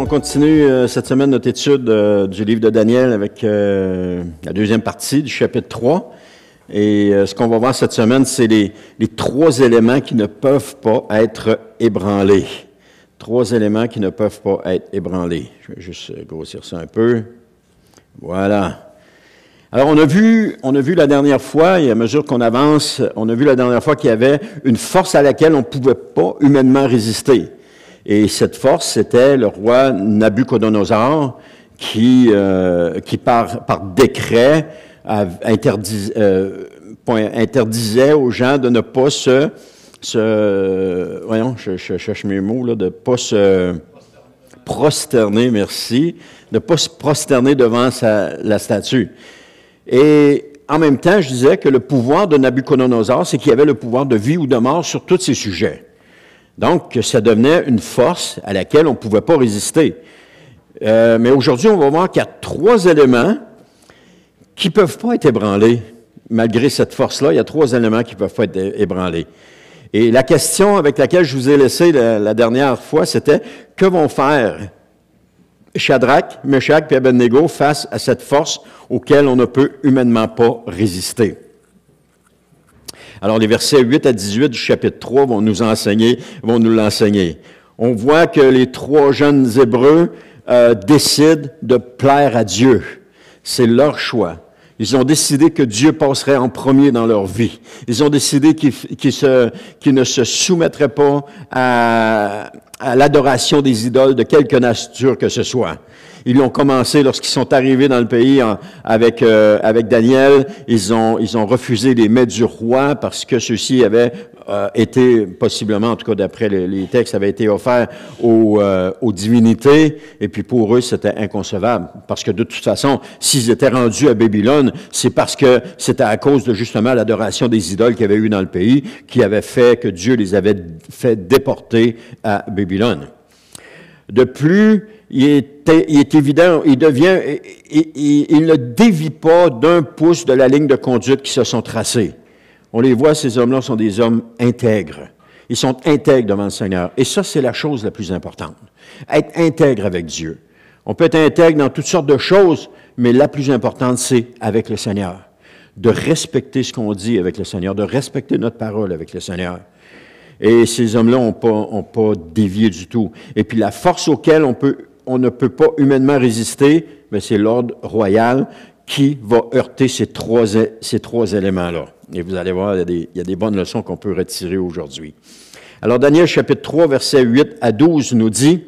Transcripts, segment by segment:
On continue cette semaine notre étude du livre de Daniel avec la deuxième partie du chapitre 3. Et ce qu'on va voir cette semaine, c'est les trois éléments qui ne peuvent pas être ébranlés. Trois éléments qui ne peuvent pas être ébranlés. Je vais juste grossir ça un peu. Voilà. Alors, on a vu la dernière fois, et à mesure qu'on avance, on a vu la dernière fois qu'il y avait une force à laquelle on ne pouvait pas humainement résister. Et cette force, c'était le roi Nabuchodonosor qui par décret, interdisait aux gens de ne pas voyons, je cherche mes mots, là, de ne pas se prosterner, merci, de ne pas se prosterner devant la statue. Et en même temps, je disais que le pouvoir de Nabuchodonosor, c'est qu'il avait le pouvoir de vie ou de mort sur tous ces sujets. Donc, ça devenait une force à laquelle on ne pouvait pas résister. Mais aujourd'hui, on va voir qu'il y a trois éléments qui ne peuvent pas être ébranlés. Malgré cette force-là, il y a trois éléments qui ne peuvent pas être ébranlés. Et la question avec laquelle je vous ai laissé la dernière fois, c'était « Que vont faire Shadrach, Meshach et Abednego face à cette force auquel on ne peut humainement pas résister? » Alors, les versets 8 à 18 du chapitre 3 vont nous l'enseigner. On voit que les trois jeunes Hébreux décident de plaire à Dieu. C'est leur choix. Ils ont décidé que Dieu passerait en premier dans leur vie. Ils ont décidé qu'ils ne se soumettraient pas à l'adoration des idoles de quelque nature que ce soit. Ils ont commencé lorsqu'ils sont arrivés dans le pays avec Daniel. Ils ont refusé les mets du roi parce que ceux-ci avaient été, possiblement, en tout cas d'après les textes, avaient été offerts aux divinités. Et puis pour eux, c'était inconcevable. Parce que de toute façon, s'ils étaient rendus à Babylone, c'est parce que c'était à cause de justement l'adoration des idoles qu'il y avait eu dans le pays qui avait fait que Dieu les avait fait déporter à Babylone. De plus, il est évident, il ne dévie pas d'un pouce de la ligne de conduite qui se sont tracés. On les voit, ces hommes-là sont des hommes intègres. Ils sont intègres devant le Seigneur. Et ça, c'est la chose la plus importante. Être intègre avec Dieu. On peut être intègre dans toutes sortes de choses, mais la plus importante, c'est avec le Seigneur. De respecter ce qu'on dit avec le Seigneur, de respecter notre parole avec le Seigneur. Et ces hommes-là n'ont pas dévié du tout. Et puis la force auquel on ne peut pas humainement résister, mais c'est l'ordre royal qui va heurter ces trois éléments-là. Et vous allez voir, il y a des bonnes leçons qu'on peut retirer aujourd'hui. Alors Daniel chapitre 3, versets 8 à 12 nous dit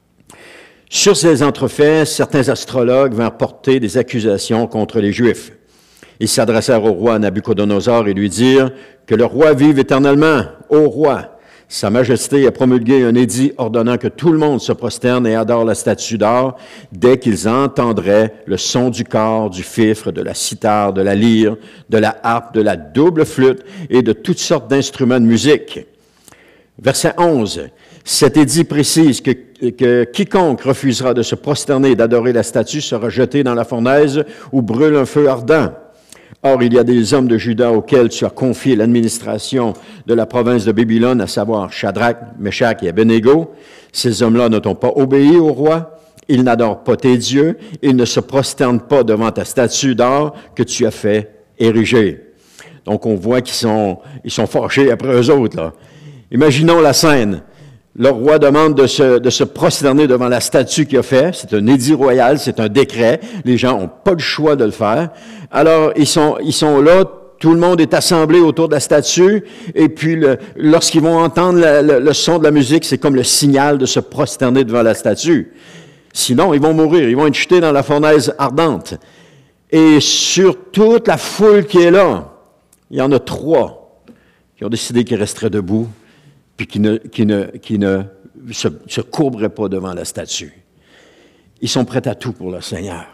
« Sur ces entrefaits, certains astrologues vinrent porter des accusations contre les Juifs. Ils s'adressèrent au roi Nabuchodonosor et lui dirent « Que le roi vive éternellement, ô roi ! Sa Majesté a promulgué un édit ordonnant que tout le monde se prosterne et adore la statue d'or dès qu'ils entendraient le son du cor, du fifre, de la cithare, de la lyre, de la harpe, de la double flûte et de toutes sortes d'instruments de musique. » Verset 11. Cet édit précise que quiconque refusera de se prosterner et d'adorer la statue sera jeté dans la fournaise où brûle un feu ardent. Or, il y a des hommes de Juda auxquels tu as confié l'administration de la province de Babylone, à savoir Shadrach, Meshach et Abednego. Ces hommes-là ne t'ont pas obéi au roi, ils n'adorent pas tes dieux, ils ne se prosternent pas devant ta statue d'or que tu as fait ériger. Donc, on voit qu'ils sont fâchés après eux autres, là. Imaginons la scène. Le roi demande de se prosterner devant la statue qu'il a fait. C'est un édit royal, c'est un décret. Les gens n'ont pas le choix de le faire. Alors, ils sont là, tout le monde est assemblé autour de la statue, et puis lorsqu'ils vont entendre le son de la musique, c'est comme le signal de se prosterner devant la statue. Sinon, ils vont mourir, ils vont être jetés dans la fournaise ardente. Et sur toute la foule qui est là, il y en a trois qui ont décidé qu'ils resteraient debout, puis qui ne se courberaient pas devant la statue. Ils sont prêts à tout pour le Seigneur.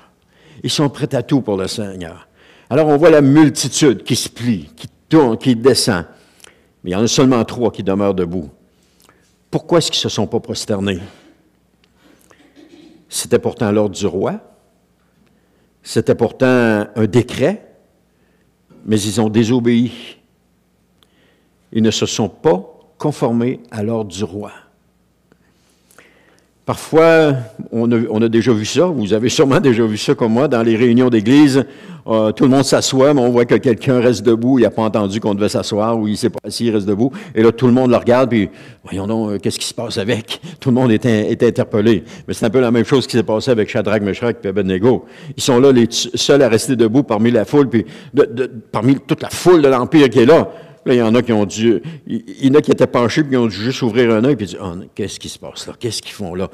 Ils sont prêts à tout pour le Seigneur. Alors, on voit la multitude qui se plie, qui tourne, qui descend. Mais il y en a seulement trois qui demeurent debout. Pourquoi est-ce qu'ils ne se sont pas prosternés? C'était pourtant l'ordre du roi. C'était pourtant un décret. Mais ils ont désobéi. Ils ne se sont pas conformés à l'ordre du roi. Parfois, on a déjà vu ça, vous avez sûrement déjà vu ça comme moi, dans les réunions d'église, tout le monde s'assoit, mais on voit que quelqu'un reste debout, il n'a pas entendu qu'on devait s'asseoir, ou il ne sait pas s'il reste debout, et là, tout le monde le regarde, puis voyons donc, qu'est-ce qui se passe avec? Tout le monde est interpellé. Mais c'est un peu la même chose qui s'est passé avec Shadrach, Meshach et Abednego. Ils sont là, les seuls à rester debout parmi la foule, puis parmi toute la foule de l'Empire qui est là. Là, il y en a qui ont dû, il y en a qui étaient penchés, puis qui ont dû juste ouvrir un œil, puis dire, oh, qu'est-ce qui se passe là? Qu'est-ce qu'ils font là?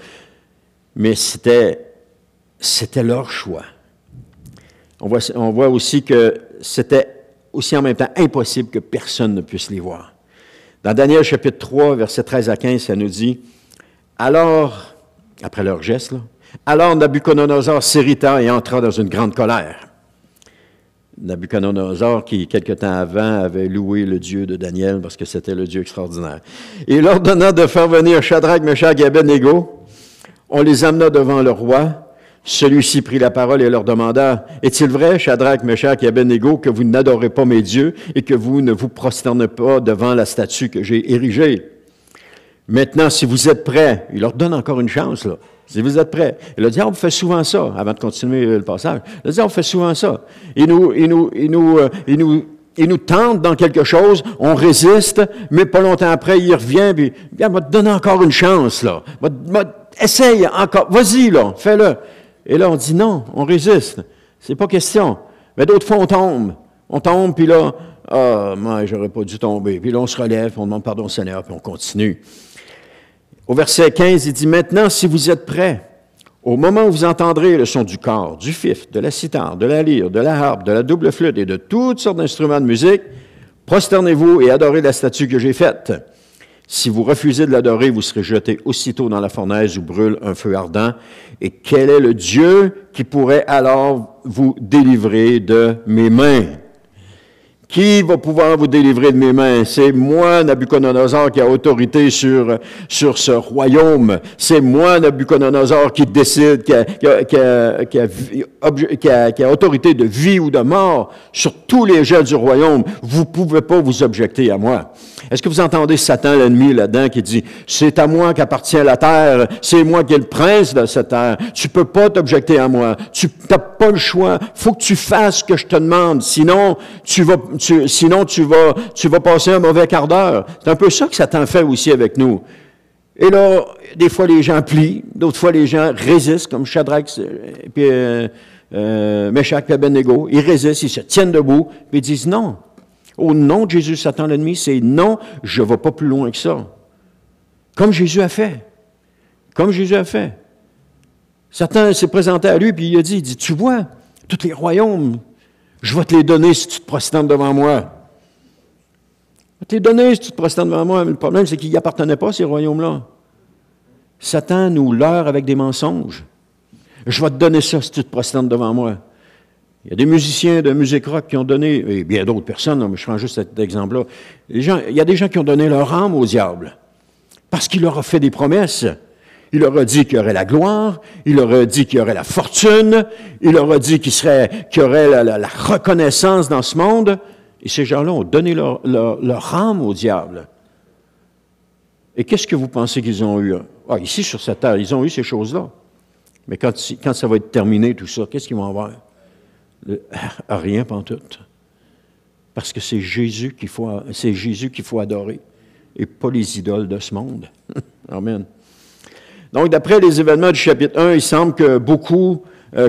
Mais c'était leur choix. On voit aussi que c'était aussi en même temps impossible que personne ne puisse les voir. Dans Daniel chapitre 3, versets 13 à 15, ça nous dit, alors, après leur geste, là, alors Nabuchodonosor s'irrita et entra dans une grande colère. Nabuchodonosor, qui, quelque temps avant, avait loué le Dieu de Daniel parce que c'était le Dieu extraordinaire. Et il ordonna de faire venir Shadrach, Meshach et Abednego. On les amena devant le roi. Celui-ci prit la parole et leur demanda, « Est-il vrai, Shadrach, Meshach et Abednego, que vous n'adorez pas mes dieux et que vous ne vous prosternez pas devant la statue que j'ai érigée? Maintenant, si vous êtes prêts, il leur donne encore une chance, là. Si vous êtes prêts. Il a dit, on fait souvent ça, avant de continuer le passage. Il a dit, on fait souvent ça. Il nous tente dans quelque chose, on résiste, mais pas longtemps après, il revient, puis il va te donner encore une chance, là. Essaye encore, vas-y, là, fais-le. Et là, on dit non, on résiste. C'est pas question. Mais d'autres fois, on tombe, puis là, moi, j'aurais pas dû tomber. Puis là, on se relève, on demande pardon au Seigneur, puis on continue. Au verset 15, il dit, « Maintenant, si vous êtes prêts, au moment où vous entendrez le son du cor, du fifre, de la cithare, de la lyre, de la harpe, de la double flûte et de toutes sortes d'instruments de musique, prosternez-vous et adorez la statue que j'ai faite. Si vous refusez de l'adorer, vous serez jeté aussitôt dans la fournaise où brûle un feu ardent. Et quel est le Dieu qui pourrait alors vous délivrer de mes mains? » Qui va pouvoir vous délivrer de mes mains? C'est moi, Nabuchodonosor, qui a autorité sur ce royaume. C'est moi, Nabuchodonosor, qui décide, qui a autorité de vie ou de mort sur tous les gens du royaume. Vous ne pouvez pas vous objecter à moi. Est-ce que vous entendez Satan, l'ennemi, là-dedans, qui dit, c'est à moi qu'appartient la terre, c'est moi qui est le prince de cette terre, tu peux pas t'objecter à moi, tu n'as pas le choix, faut que tu fasses ce que je te demande, sinon tu vas passer un mauvais quart d'heure. C'est un peu ça que Satan fait aussi avec nous. Et là, des fois les gens plient, d'autres fois les gens résistent, comme Shadrach et Meshach et Abednego, ils résistent, ils se tiennent debout, puis ils disent non. Au nom de Jésus, Satan l'ennemi, c'est non, je ne vais pas plus loin que ça. Comme Jésus a fait. Comme Jésus a fait. Satan s'est présenté à lui, puis il a dit, tu vois, tous les royaumes, je vais te les donner si tu te prosternes devant moi. Je vais te les donner si tu te prosternes devant moi. Mais le problème, c'est qu'ils n'y appartenaient pas, ces royaumes-là. Satan nous leurre avec des mensonges. Je vais te donner ça si tu te prosternes devant moi. Il y a des musiciens de musique rock qui ont donné, et bien d'autres personnes, mais je prends juste cet exemple-là. Il y a des gens qui ont donné leur âme au diable parce qu'il leur a fait des promesses. Il leur a dit qu'il y aurait la gloire, il leur a dit qu'il y aurait la fortune, il leur a dit qu'il y aurait la reconnaissance dans ce monde. Et ces gens-là ont donné leur âme au diable. Et qu'est-ce que vous pensez qu'ils ont eu? Ici, sur cette terre, ils ont eu ces choses-là. Mais quand ça va être terminé, tout ça, qu'est-ce qu'ils vont avoir? Rien pantoute. Parce que c'est Jésus qu'il faut adorer et pas les idoles de ce monde. Amen. Donc, d'après les événements du chapitre 1, il semble que beaucoup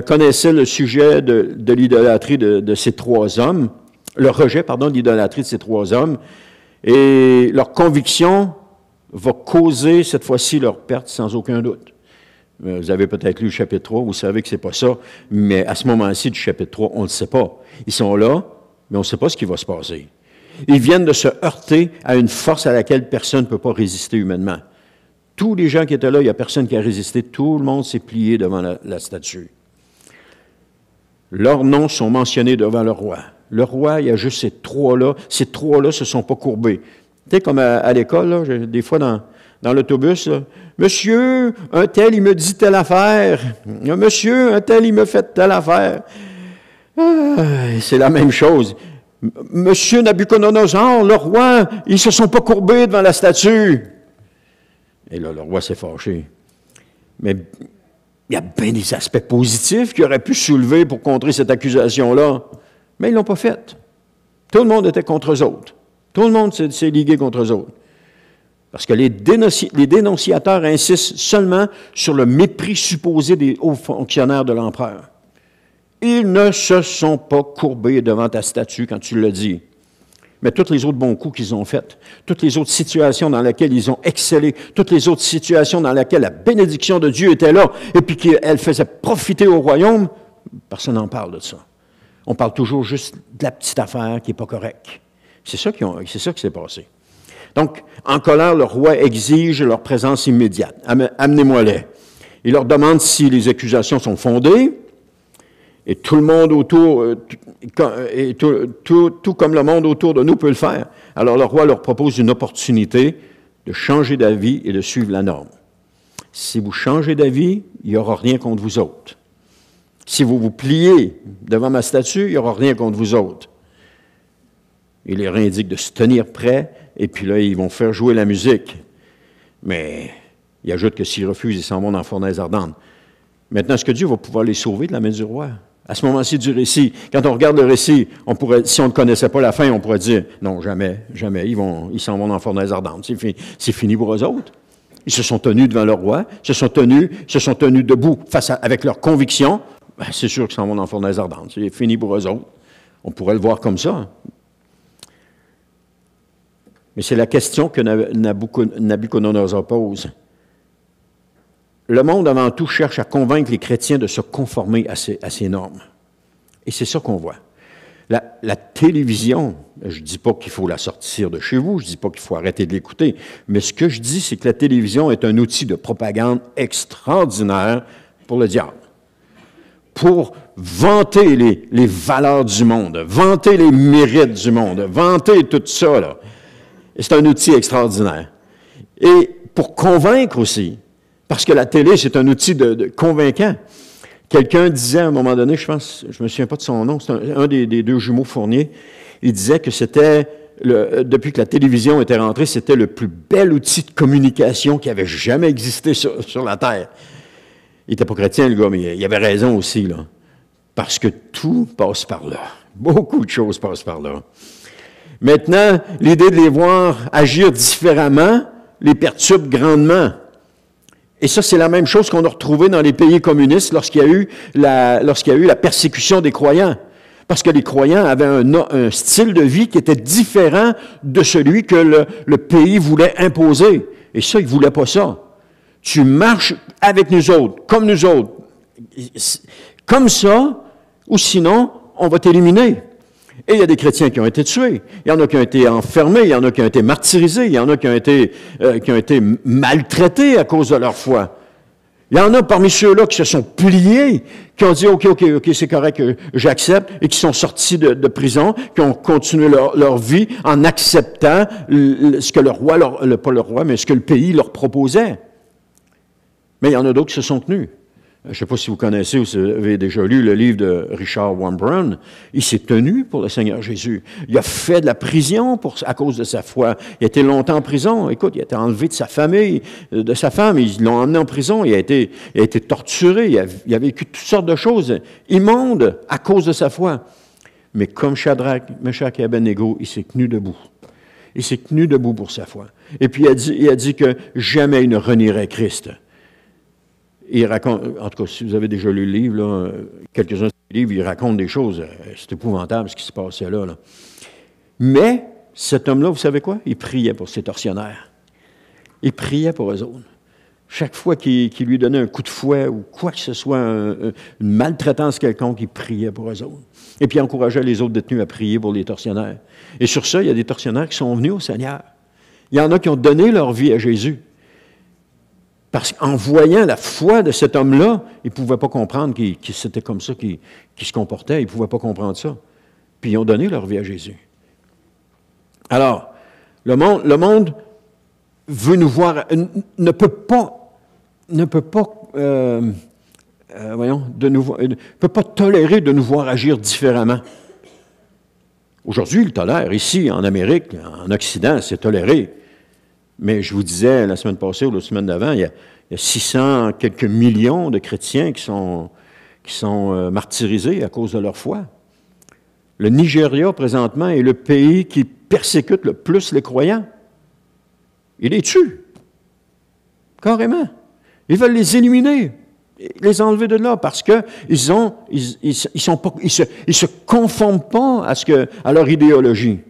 connaissaient le sujet de l'idolâtrie de ces trois hommes, le rejet, de l'idolâtrie de ces trois hommes, et leur conviction va causer cette fois-ci leur perte sans aucun doute. Vous avez peut-être lu le chapitre 3, vous savez que c'est pas ça, mais à ce moment-ci du chapitre 3, on ne le sait pas. Ils sont là, mais on ne sait pas ce qui va se passer. Ils viennent de se heurter à une force à laquelle personne ne peut pas résister humainement. Tous les gens qui étaient là, il n'y a personne qui a résisté, tout le monde s'est plié devant la statue. Leurs noms sont mentionnés devant le roi. Le roi, il y a juste ces trois-là ne se sont pas courbés. Tu sais, comme à l'école, là, des fois dans l'autobus, là, « Monsieur, un tel, il me dit telle affaire. Monsieur, un tel, il me fait telle affaire. » C'est la même chose. « Monsieur Nabuchodonosor, le roi, ils se sont pas courbés devant la statue. » Et là, le roi s'est fâché. Mais il y a bien des aspects positifs qu'ils auraient pu soulever pour contrer cette accusation-là. Mais ils ne l'ont pas fait. Tout le monde était contre eux autres. Tout le monde s'est ligué contre eux autres. Parce que les dénonciateurs insistent seulement sur le mépris supposé des hauts fonctionnaires de l'empereur. Ils ne se sont pas courbés devant ta statue quand tu l'as dit. Mais tous les autres bons coups qu'ils ont faits, toutes les autres situations dans lesquelles ils ont excellé, toutes les autres situations dans lesquelles la bénédiction de Dieu était là, et puis qu'elle faisait profiter au royaume, personne n'en parle de ça. On parle toujours juste de la petite affaire qui n'est pas correcte. C'est ça qui s'est passé. Donc, en colère, le roi exige leur présence immédiate. Amenez-moi-les. Il leur demande si les accusations sont fondées, et tout le monde autour, tout comme le monde autour de nous peut le faire. Alors le roi leur propose une opportunité de changer d'avis et de suivre la norme. Si vous changez d'avis, il n'y aura rien contre vous autres. Si vous vous pliez devant ma statue, il n'y aura rien contre vous autres. Il leur indique de se tenir prêts, et puis là, ils vont faire jouer la musique. Mais il ajoute que s'ils refusent, ils s'en vont dans la fournaise ardente. Maintenant, est-ce que Dieu va pouvoir les sauver de la main du roi? À ce moment-ci du récit, quand on regarde le récit, si on ne connaissait pas la fin, on pourrait dire, non, jamais, jamais, ils s'en vont dans la fournaise ardente. C'est fini pour eux autres. Ils se sont tenus devant le roi, se sont tenus debout avec leurs convictions. Ben, c'est sûr qu'ils s'en vont dans la fournaise ardente. C'est fini pour eux autres. On pourrait le voir comme ça. Mais c'est la question que Nabuchodonosor pose. Le monde, avant tout, cherche à convaincre les chrétiens de se conformer à ces normes. Et c'est ça qu'on voit. La télévision, je ne dis pas qu'il faut la sortir de chez vous, je ne dis pas qu'il faut arrêter de l'écouter, mais ce que je dis, c'est que la télévision est un outil de propagande extraordinaire pour le diable. Pour vanter les valeurs du monde, vanter les mérites du monde, vanter tout ça, là. Et c'est un outil extraordinaire. Et pour convaincre aussi, parce que la télé, c'est un outil de convaincant. Quelqu'un disait à un moment donné, je me souviens pas de son nom, c'est un des deux jumeaux Fournier, il disait que c'était, depuis que la télévision était rentrée, c'était le plus bel outil de communication qui avait jamais existé sur la Terre. Il n'était pas chrétien, le gars, mais il avait raison aussi, là. Parce que tout passe par là. Beaucoup de choses passent par là. Maintenant, l'idée de les voir agir différemment les perturbe grandement. Et ça, c'est la même chose qu'on a retrouvé dans les pays communistes lorsqu'il y a eu la persécution des croyants. Parce que les croyants avaient un style de vie qui était différent de celui que le pays voulait imposer. Et ça, ils ne voulaient pas ça. Tu marches avec nous autres, comme ça, ou sinon, on va t'éliminer. Et il y a des chrétiens qui ont été tués, il y en a qui ont été enfermés, il y en a qui ont été martyrisés, il y en a qui ont été maltraités à cause de leur foi. Il y en a parmi ceux-là qui se sont pliés, qui ont dit « OK, c'est correct, j'accepte », et qui sont sortis de prison, qui ont continué leur vie en acceptant ce que le roi, pas le roi, mais ce que le pays leur proposait. Mais il y en a d'autres qui se sont tenus. Je ne sais pas si vous connaissez ou si vous avez déjà lu le livre de Richard Wurmbrand. Il s'est tenu pour le Seigneur Jésus. Il a fait de la prison à cause de sa foi. Il a été longtemps en prison. Écoute, il a été enlevé de sa famille, de sa femme. Ils l'ont emmené en prison. Il a été torturé. Il a vécu toutes sortes de choses immondes à cause de sa foi. Mais comme Shadrach, Meshach et Abednego, il s'est tenu debout. Il s'est tenu debout pour sa foi. Et puis il a dit que jamais il ne renierait Christ. Il raconte, en tout cas, si vous avez déjà lu le livre, là, quelques-uns de ces livres, il raconte des choses. C'est épouvantable ce qui se passait là. Mais cet homme-là, vous savez quoi? Il priait pour ses tortionnaires. Il priait pour eux autres. Chaque fois qu'il lui donnait un coup de fouet ou quoi que ce soit, une maltraitance quelconque, il priait pour eux autres. Et puis il encourageait les autres détenus à prier pour les tortionnaires. Et sur ça, il y a des tortionnaires qui sont venus au Seigneur. Il y en a qui ont donné leur vie à Jésus. Parce qu'en voyant la foi de cet homme-là, il ne pouvait pas comprendre que c'était comme ça qu'il se comportait. Il ne pouvait pas comprendre ça. Puis ils ont donné leur vie à Jésus. Alors, le monde veut nous voir, ne peut pas tolérer de nous voir agir différemment. Aujourd'hui, il le tolère. Ici, en Amérique, en Occident, c'est toléré. Mais je vous disais la semaine passée ou la semaine d'avant, il Il y a 600, quelques millions de chrétiens qui sont martyrisés à cause de leur foi. Le Nigeria, présentement, est le pays qui persécute le plus les croyants. Ils les tuent. Carrément. Ils veulent les éliminer, les enlever de là, parce qu'ils se conforment pas à leur idéologie.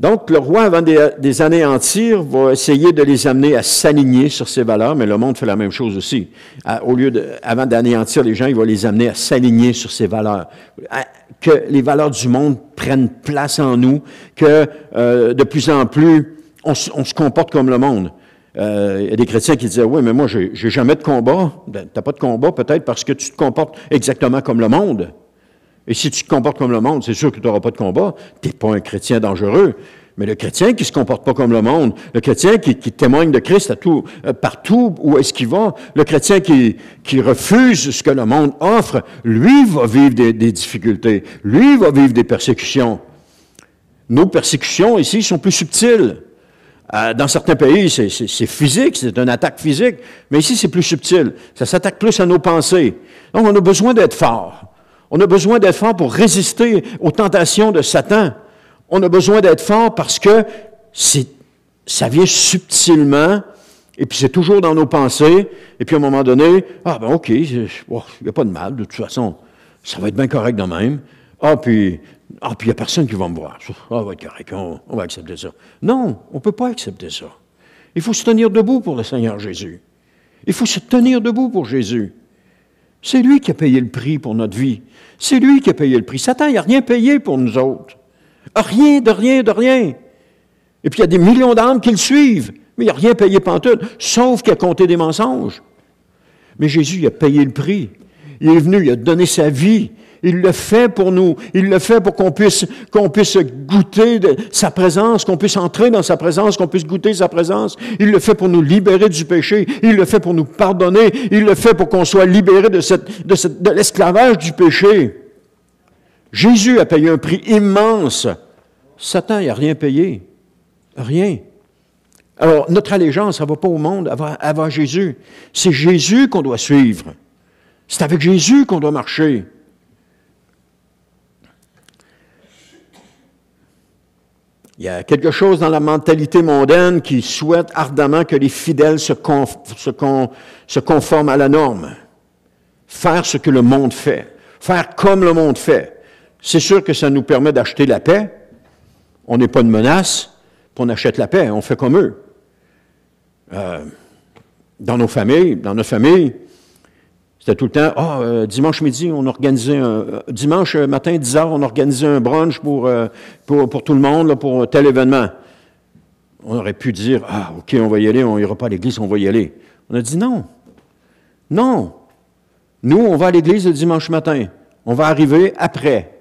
Donc, le roi, avant de les anéantir, va essayer de les amener à s'aligner sur ses valeurs, mais le monde fait la même chose aussi. Avant d'anéantir les gens, il va les amener à s'aligner sur ses valeurs. Que les valeurs du monde prennent place en nous, que de plus en plus, on se comporte comme le monde. Il y a des chrétiens qui disaient, oui, mais moi, j'ai jamais de combat. Ben, t'as pas de combat peut-être parce que tu te comportes exactement comme le monde. Et si tu te comportes comme le monde, c'est sûr que tu n'auras pas de combat. Tu n'es pas un chrétien dangereux. Mais le chrétien qui ne se comporte pas comme le monde, le chrétien qui témoigne de Christ partout où est-ce qu'il va, le chrétien qui refuse ce que le monde offre, lui va vivre des difficultés. Lui va vivre des persécutions. Nos persécutions ici sont plus subtiles. Dans certains pays, c'est physique, c'est une attaque physique, mais ici, c'est plus subtil. Ça s'attaque plus à nos pensées. Donc, on a besoin d'être fort. On a besoin d'être fort pour résister aux tentations de Satan. On a besoin d'être fort parce que ça vient subtilement, et puis c'est toujours dans nos pensées, et puis à un moment donné, OK, il n'y a pas de mal, de toute façon, ça va être bien correct de même. Puis il n'y a personne qui va me voir. On va être correct, on va accepter ça. Non, on ne peut pas accepter ça. Il faut se tenir debout pour le Seigneur Jésus. Il faut se tenir debout pour Jésus. C'est lui qui a payé le prix pour notre vie. C'est lui qui a payé le prix. Satan, il n'a rien payé pour nous autres. Rien, de rien, de rien. Et puis, il y a des millions d'âmes qui le suivent, mais il n'a rien payé pantoute, sauf qu'il a compté des mensonges. Mais Jésus, il a payé le prix. Il est venu, il a donné sa vie. Il le fait pour nous. Il le fait pour qu'on puisse goûter de sa présence, qu'on puisse entrer dans sa présence, qu'on puisse goûter sa présence. Il le fait pour nous libérer du péché. Il le fait pour nous pardonner. Il le fait pour qu'on soit libéré de l'esclavage du péché. Jésus a payé un prix immense. Satan, il n'a rien payé. Rien. Alors, notre allégeance, ça ne va pas au monde, elle va à Jésus. C'est Jésus qu'on doit suivre. C'est avec Jésus qu'on doit marcher. Il y a quelque chose dans la mentalité mondaine qui souhaite ardemment que les fidèles se conforment à la norme. Faire ce que le monde fait. Faire comme le monde fait. C'est sûr que ça nous permet d'acheter la paix. On n'est pas une menace, puis on achète la paix, on fait comme eux. Dans nos familles, c'était tout le temps, dimanche midi, on organisait dimanche matin, 10h, on organisait un brunch pour tout le monde, là, pour tel événement. On aurait pu dire, OK, on va y aller, on n'ira pas à l'église, on va y aller. On a dit non. Non. Nous, on va à l'église le dimanche matin. On va arriver après.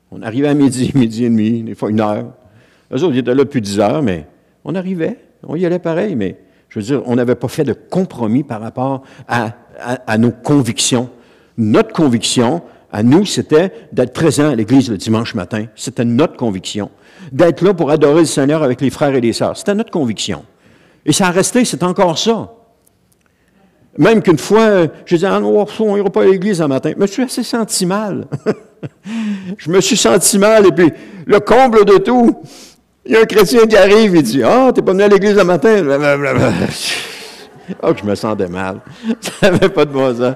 On arrivait à midi et demi, des fois 1h. Eux autres, ils étaient là depuis 10h, mais on arrivait. On y allait pareil, mais je veux dire, on n'avait pas fait de compromis par rapport à nos convictions. Notre conviction, à nous, c'était d'être présent à l'église le dimanche matin. C'était notre conviction. D'être là pour adorer le Seigneur avec les frères et les sœurs. C'était notre conviction. Et ça a resté, c'est encore ça. Même qu'une fois, je disais, on n'ira pas à l'église un matin. Je me suis assez senti mal. Je me suis senti mal, et puis, le comble de tout, il y a un chrétien qui arrive, il dit, t'es pas venu à l'église un matin? Que je me sentais mal. Ça n'avait pas de bon sens.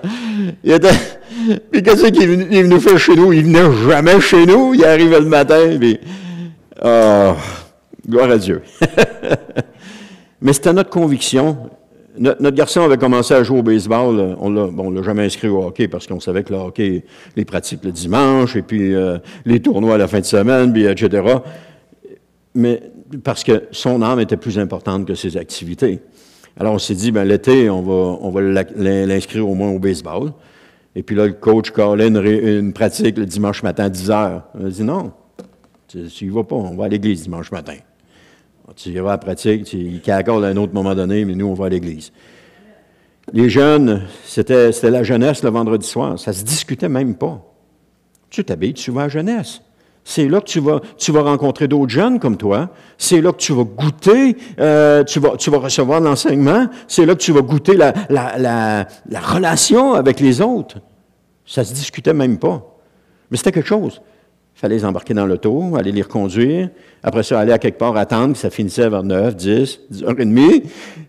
Puis qu'est-ce qu'il est venu faire chez nous? Il venait jamais chez nous. Il arrivait le matin, puis... gloire à Dieu. Mais c'était notre conviction. Notre garçon avait commencé à jouer au baseball. On l'a jamais inscrit au hockey parce qu'on savait que le hockey, les pratiques le dimanche, et puis les tournois à la fin de semaine, puis etc. Mais parce que son âme était plus importante que ses activités. Alors, on s'est dit, l'été, on va l'inscrire au moins au baseball. Et puis là, le coach callait une pratique le dimanche matin à 10h. On a dit, non, tu n'y vas pas, on va à l'église dimanche matin. Tu y vas à la pratique, il cacole à un autre moment donné, mais nous, on va à l'église. Les jeunes, c'était la jeunesse le vendredi soir. Ça se discutait même pas. Tu t'habilles, tu vas à la jeunesse. C'est là que tu vas rencontrer d'autres jeunes comme toi. C'est là que tu vas goûter, tu vas recevoir de l'enseignement. C'est là que tu vas goûter la relation avec les autres. Ça se discutait même pas. Mais c'était quelque chose. Il fallait les embarquer dans l'auto, aller les reconduire. Après ça, aller à quelque part attendre, que ça finissait vers 9, 10, 10h30.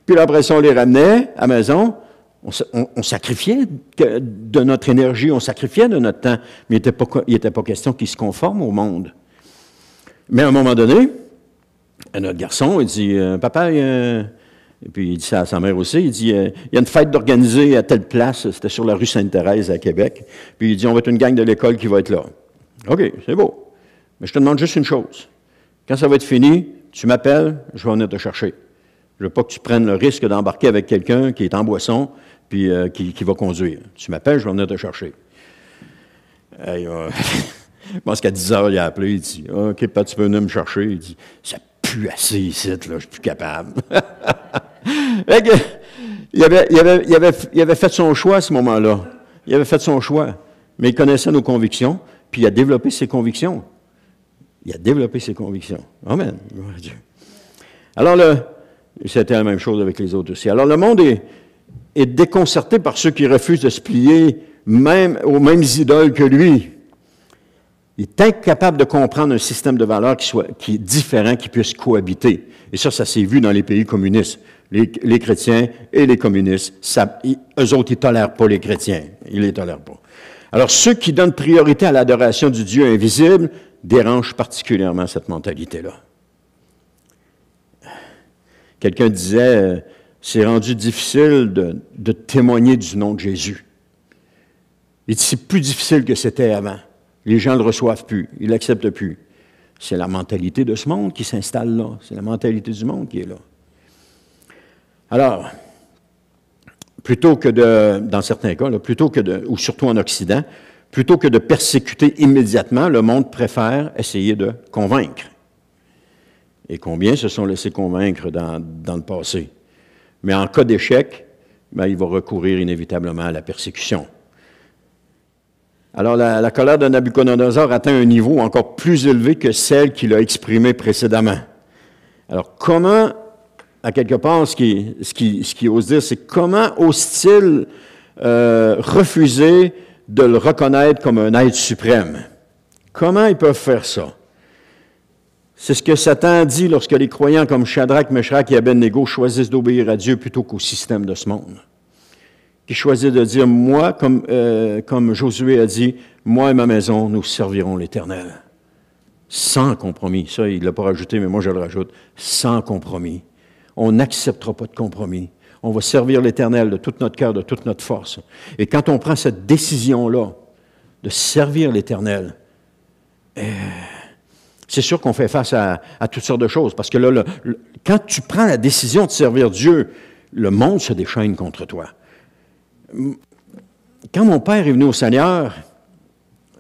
Puis là, après ça, on les ramenait à la maison. On sacrifiait de notre énergie, on sacrifiait de notre temps, mais il n'était pas question qu'ils se conforment au monde. Mais à un moment donné, notre garçon, il dit, papa, et puis il dit ça à sa mère aussi, il dit, il y a une fête d'organiser à telle place, c'était sur la rue Sainte-Thérèse à Québec, puis il dit, on va être une gang de l'école qui va être là. OK, c'est beau, mais je te demande juste une chose. Quand ça va être fini, tu m'appelles, je vais venir te chercher. Je ne veux pas que tu prennes le risque d'embarquer avec quelqu'un qui est en boisson, puis qui va conduire. Tu m'appelles, je vais venir te chercher. Je pense qu'à 10 heures, il a appelé, il dit, « OK, Pat, tu peux venir me chercher. » Il dit, « Ça pue assez ici, là, je suis plus capable. » il avait fait son choix à ce moment-là. Il avait fait son choix. Mais il connaissait nos convictions, puis il a développé ses convictions. Il a développé ses convictions. Amen. Gloire à Dieu. Alors, c'était la même chose avec les autres aussi. Alors, le monde est déconcerté par ceux qui refusent de se plier même aux mêmes idoles que lui. Il est incapable de comprendre un système de valeurs qui est différent, qui puisse cohabiter. Et ça s'est vu dans les pays communistes. Les chrétiens et les communistes, eux autres, ils ne tolèrent pas les chrétiens. Ils ne les tolèrent pas. Alors, ceux qui donnent priorité à l'adoration du Dieu invisible dérangent particulièrement cette mentalité-là. Quelqu'un disait, c'est rendu difficile de témoigner du nom de Jésus. Il dit, c'est plus difficile que c'était avant. Les gens ne le reçoivent plus, ils ne l'acceptent plus. C'est la mentalité de ce monde qui s'installe là. C'est la mentalité du monde qui est là. Alors, plutôt que dans certains cas, là, ou surtout en Occident, plutôt que de persécuter immédiatement, le monde préfère essayer de convaincre. Et combien se sont laissés convaincre dans le passé? Mais en cas d'échec, il va recourir inévitablement à la persécution. Alors, la colère de Nabuchodonosor atteint un niveau encore plus élevé que celle qu'il a exprimée précédemment. Alors, comment, à quelque part, ce qu'il ose dire, c'est comment ose-t-il refuser de le reconnaître comme un être suprême? Comment ils peuvent faire ça? C'est ce que Satan dit lorsque les croyants comme Shadrach, Meshach et Abednego choisissent d'obéir à Dieu plutôt qu'au système de ce monde. Qui choisit de dire, moi, comme Josué a dit, moi et ma maison, nous servirons l'Éternel. Sans compromis. Ça, il ne l'a pas rajouté, mais moi je le rajoute. Sans compromis. On n'acceptera pas de compromis. On va servir l'Éternel de tout notre cœur, de toute notre force. Et quand on prend cette décision-là de servir l'Éternel, c'est sûr qu'on fait face à toutes sortes de choses. Parce que là, quand tu prends la décision de servir Dieu, le monde se déchaîne contre toi. Quand mon père est venu au Seigneur,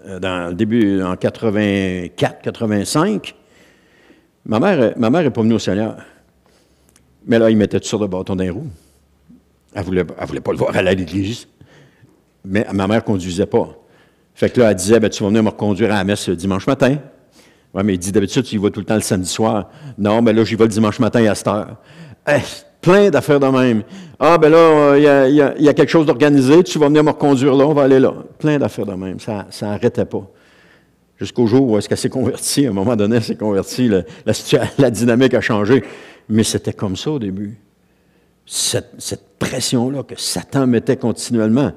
dans le début, en 84, 85, ma mère n'est pas venue au Seigneur. Mais là, il mettait tout sur le bâton d'un roue. Elle voulait pas le voir aller à l'église. Mais ma mère ne conduisait pas. Fait que là, elle disait, tu vas venir me reconduire à la messe le dimanche matin. Oui, mais il dit, d'habitude, tu y vas tout le temps le samedi soir. Non, mais là, j'y vais le dimanche matin à cette heure. Plein d'affaires de même. Ah, ben là, il y a quelque chose d'organisé, tu vas venir me reconduire là, on va aller là. Plein d'affaires de même. Ça n'arrêtait pas. Jusqu'au jour où est-ce qu'elle s'est convertie. À un moment donné, elle s'est convertie. La dynamique a changé. Mais c'était comme ça au début. Cette pression-là que Satan mettait continuellement.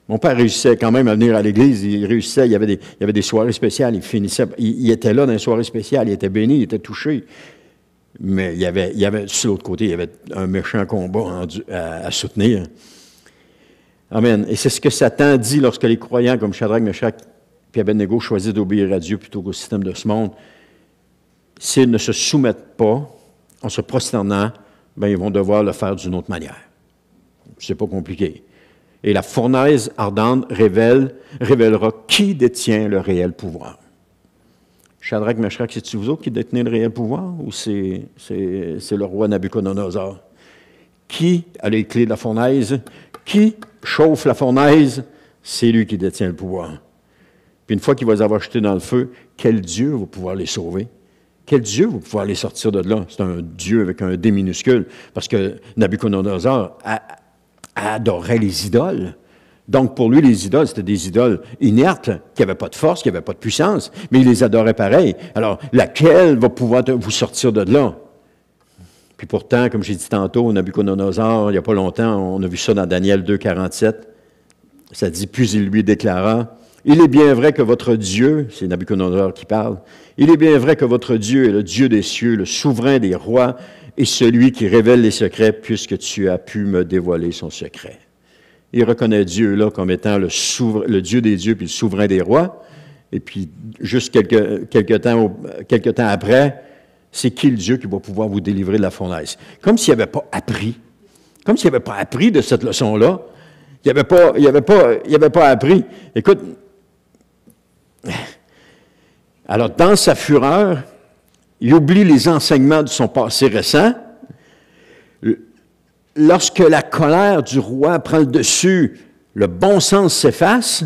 Mon père réussissait quand même à venir à l'église. Il réussissait. Il y avait des soirées spéciales. Il était là dans les soirées spéciales. Il était béni, il était touché. Mais il y avait, sur l'autre côté, il y avait un méchant combat à soutenir. Amen. Et c'est ce que Satan dit lorsque les croyants comme Shadrach, Meshach et Abednego choisissent d'obéir à Dieu plutôt qu'au système de ce monde. S'ils ne se soumettent pas en se prosternant, ils vont devoir le faire d'une autre manière. C'est pas compliqué. Et la fournaise ardente révélera qui détient le réel pouvoir. Shadrach, Meshach, c'est-tu vous autres qui détenez le réel pouvoir ou c'est le roi Nabuchodonosor? Qui a les clés de la fournaise? Qui chauffe la fournaise? C'est lui qui détient le pouvoir. Puis une fois qu'il va les avoir jetés dans le feu, quel Dieu va pouvoir les sauver? Quel Dieu va pouvoir les sortir de là? C'est un Dieu avec un D minuscule, parce que Nabuchodonosor adorait les idoles. Donc, pour lui, les idoles, c'était des idoles inertes, qui n'avaient pas de force, qui n'avaient pas de puissance, mais il les adorait pareil. Alors, laquelle va pouvoir vous sortir de là? Puis pourtant, comme j'ai dit tantôt, Nabuchodonosor, il n'y a pas longtemps, on a vu ça dans Daniel 2, 47, ça dit, puis il lui déclara, « Il est bien vrai que votre Dieu, c'est Nabuchodonosor qui parle, il est bien vrai que votre Dieu est le Dieu des cieux, le souverain des rois, et celui qui révèle les secrets, puisque tu as pu me dévoiler son secret. » Il reconnaît Dieu là comme étant le Dieu des dieux puis le souverain des rois. Et puis, juste quelques temps après, c'est qui le Dieu qui va pouvoir vous délivrer de la fournaise? Comme s'il n'avait pas appris. Comme s'il n'avait pas appris de cette leçon-là. Il n'avait pas appris. Écoute, alors dans sa fureur, il oublie les enseignements de son passé récent. Lorsque la colère du roi prend le dessus, le bon sens s'efface,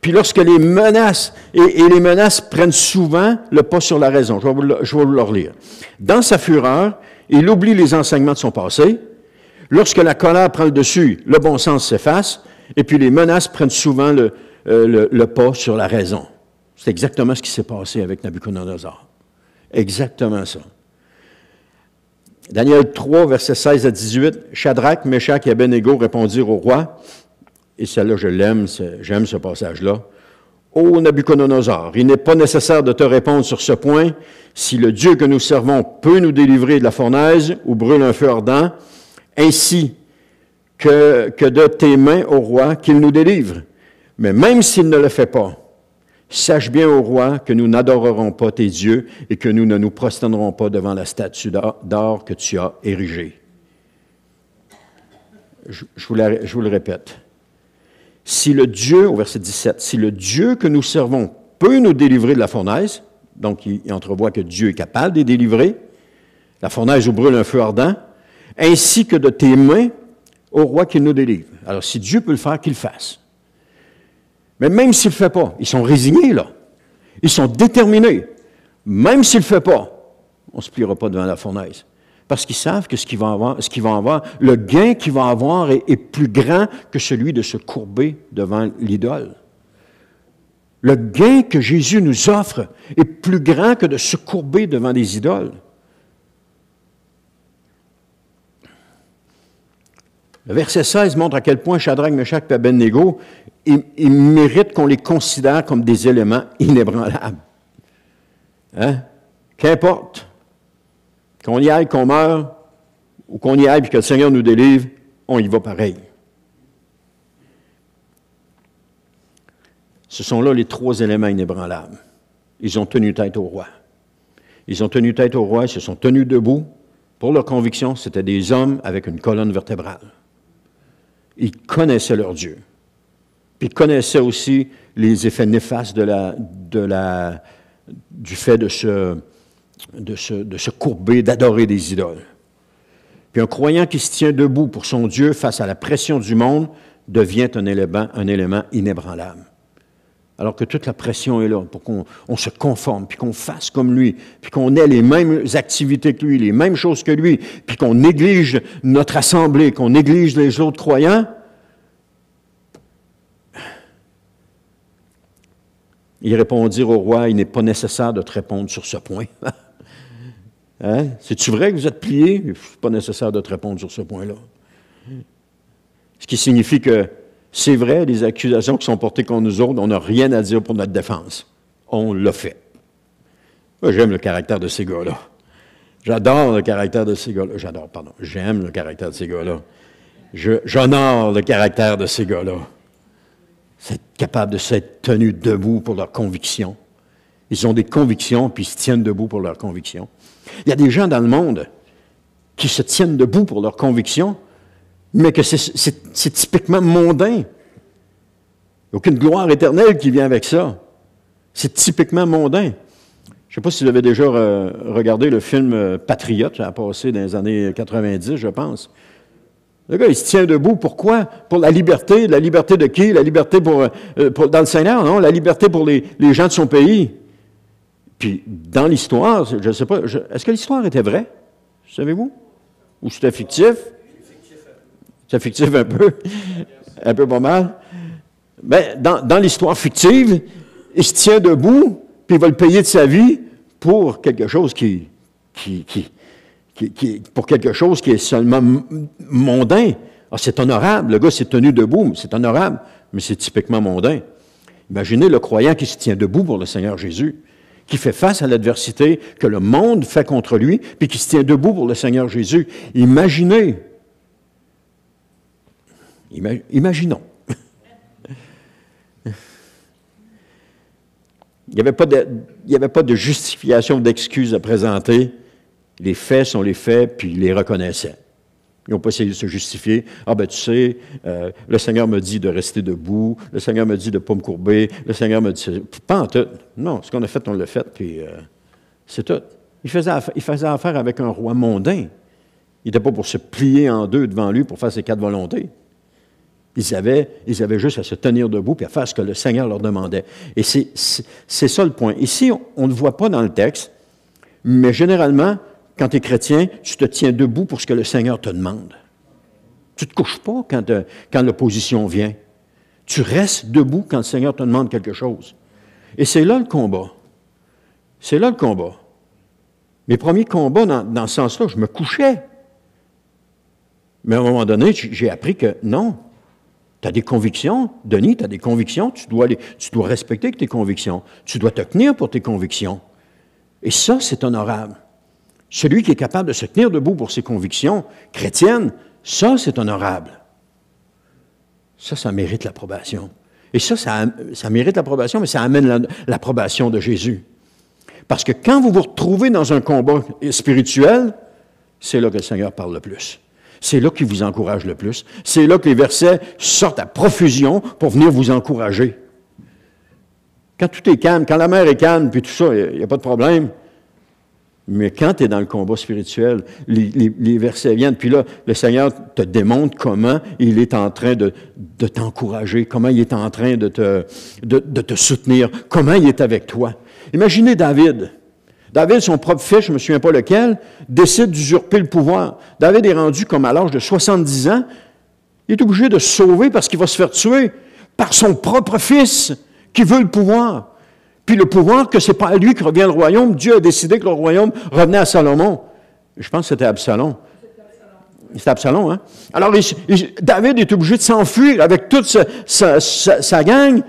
puis lorsque les menaces, et les menaces prennent souvent le pas sur la raison. Je vais vous le relire. Dans sa fureur, il oublie les enseignements de son passé. Lorsque la colère prend le dessus, le bon sens s'efface, et puis les menaces prennent souvent le pas sur la raison. C'est exactement ce qui s'est passé avec Nabuchodonosor. Exactement ça. Daniel 3, versets 16 à 18, « Shadrach, Meshach et Abednego répondirent au roi, et celle-là, je l'aime, j'aime ce passage-là, « Ô Nabuchodonosor, il n'est pas nécessaire de te répondre sur ce point. Si le Dieu que nous servons peut nous délivrer de la fournaise ou brûle un feu ardent, ainsi que de tes mains, ô roi, qu'il nous délivre. Mais même s'il ne le fait pas, sache bien, ô roi, que nous n'adorerons pas tes dieux et que nous ne nous prosternerons pas devant la statue d'or que tu as érigée. » Je vous le répète. Si le Dieu, au verset 17, si le Dieu que nous servons peut nous délivrer de la fournaise, donc il entrevoit que Dieu est capable de les délivrer, la fournaise où brûle un feu ardent, ainsi que de tes mains, ô roi, qu'il nous délivre. Alors, si Dieu peut le faire, qu'il le fasse. Mais même s'il ne le fait pas, ils sont résignés, là. Ils sont déterminés. Même s'il ne le fait pas, on ne se pliera pas devant la fournaise. Parce qu'ils savent que ce qu'ils vont avoir, le gain qu'ils vont avoir est plus grand que celui de se courber devant l'idole. Le gain que Jésus nous offre est plus grand que de se courber devant des idoles. Le verset 16 montre à quel point Shadrach, Meshach et Abednego, ils méritent qu'on les considère comme des éléments inébranlables. Hein? Qu'importe, qu'on y aille, qu'on meure, ou qu'on y aille et que le Seigneur nous délivre, on y va pareil. Ce sont là les trois éléments inébranlables. Ils ont tenu tête au roi. Ils ont tenu tête au roi, ils se sont tenus debout. Pour leur conviction, c'était des hommes avec une colonne vertébrale. Ils connaissaient leur Dieu. Puis ils connaissaient aussi les effets néfastes du fait de se courber, d'adorer des idoles. Puis un croyant qui se tient debout pour son Dieu face à la pression du monde devient un élément inébranlable. Alors que toute la pression est là pour qu'on se conforme, puis qu'on fasse comme lui, puis qu'on ait les mêmes activités que lui, les mêmes choses que lui, puis qu'on néglige notre assemblée, qu'on néglige les autres croyants. Ils répondirent au roi, « Il n'est pas nécessaire de te répondre sur ce point. » Hein? C'est-tu vrai que vous êtes pliés? Il n'est pas nécessaire de te répondre sur ce point-là. Ce qui signifie que c'est vrai, les accusations qui sont portées contre nous autres, on n'a rien à dire pour notre défense. On l'a fait. Moi, j'aime le caractère de ces gars-là. J'adore le caractère de ces gars-là. J'aime le caractère de ces gars-là. J'honore le caractère de ces gars-là. C'est capable de s'être tenus debout pour leurs convictions. Ils ont des convictions, puis ils se tiennent debout pour leurs convictions. Il y a des gens dans le monde qui se tiennent debout pour leurs convictions, mais que c'est typiquement mondain. Il n'y a aucune gloire éternelle qui vient avec ça. C'est typiquement mondain. Je ne sais pas si vous avez déjà regardé le film Patriote, ça a passé dans les années 90, je pense. Le gars, il se tient debout. Pourquoi? Pour la liberté. La liberté de qui? La liberté dans le Seigneur, non? La liberté pour les gens de son pays. Puis, dans l'histoire, je ne sais pas, est-ce que l'histoire était vraie? Savez-vous? Ou c'était fictif? C'est fictif un peu. Un peu pas mal. Ben, dans l'histoire fictive, il se tient debout, puis il va le payer de sa vie pour quelque chose pour quelque chose qui est seulement mondain. Ah, c'est honorable. Le gars s'est tenu debout, c'est honorable, mais c'est typiquement mondain. Imaginez le croyant qui se tient debout pour le Seigneur Jésus, qui fait face à l'adversité que le monde fait contre lui, puis qui se tient debout pour le Seigneur Jésus. Imaginez. Imaginons. Il n'y avait pas de justification, d'excuse à présenter. Les faits sont les faits, puis ils les reconnaissaient. Ils n'ont pas essayé de se justifier. Ah ben tu sais, le Seigneur me dit de rester debout, le Seigneur me dit de ne pas me courber, le Seigneur me dit... Pas en tout. Non, ce qu'on a fait, on l'a fait, puis c'est tout. Il faisait affaire avec un roi mondain. Il n'était pas pour se plier en deux devant lui pour faire ses 4 volontés. Ils avaient juste à se tenir debout et à faire ce que le Seigneur leur demandait. Et c'est ça le point. Ici, on ne voit pas dans le texte, mais généralement, quand tu es chrétien, tu te tiens debout pour ce que le Seigneur te demande. Tu ne te couches pas quand l'opposition vient. Tu restes debout quand le Seigneur te demande quelque chose. Et c'est là le combat. C'est là le combat. Mes premiers combats, dans ce sens-là, je me couchais. Mais à un moment donné, j'ai appris que non. Tu as des convictions, Denis, tu as des convictions, tu dois respecter tes convictions. Tu dois te tenir pour tes convictions. Et ça, c'est honorable. Celui qui est capable de se tenir debout pour ses convictions chrétiennes, ça, c'est honorable. Ça mérite l'approbation. Et ça mérite l'approbation, mais ça amène l'approbation de Jésus. Parce que quand vous vous retrouvez dans un combat spirituel, c'est là que le Seigneur parle le plus. C'est là qu'il vous encourage le plus. C'est là que les versets sortent à profusion pour venir vous encourager. Quand tout est calme, quand la mer est calme, puis tout ça, il n'y a pas de problème. Mais quand tu es dans le combat spirituel, les versets viennent, puis là, le Seigneur te démontre comment il est en train de t'encourager, comment il est en train de te soutenir, comment il est avec toi. Imaginez David. David, son propre fils, je ne me souviens pas lequel, décide d'usurper le pouvoir. David est rendu comme à l'âge de 70 ans. Il est obligé de se sauver parce qu'il va se faire tuer par son propre fils qui veut le pouvoir. Puis le pouvoir, que ce n'est pas à lui que revient le royaume. Dieu a décidé que le royaume revenait à Salomon. Je pense que c'était Absalom. C'était Absalom, hein? Alors, David est obligé de s'enfuir avec toute sa gang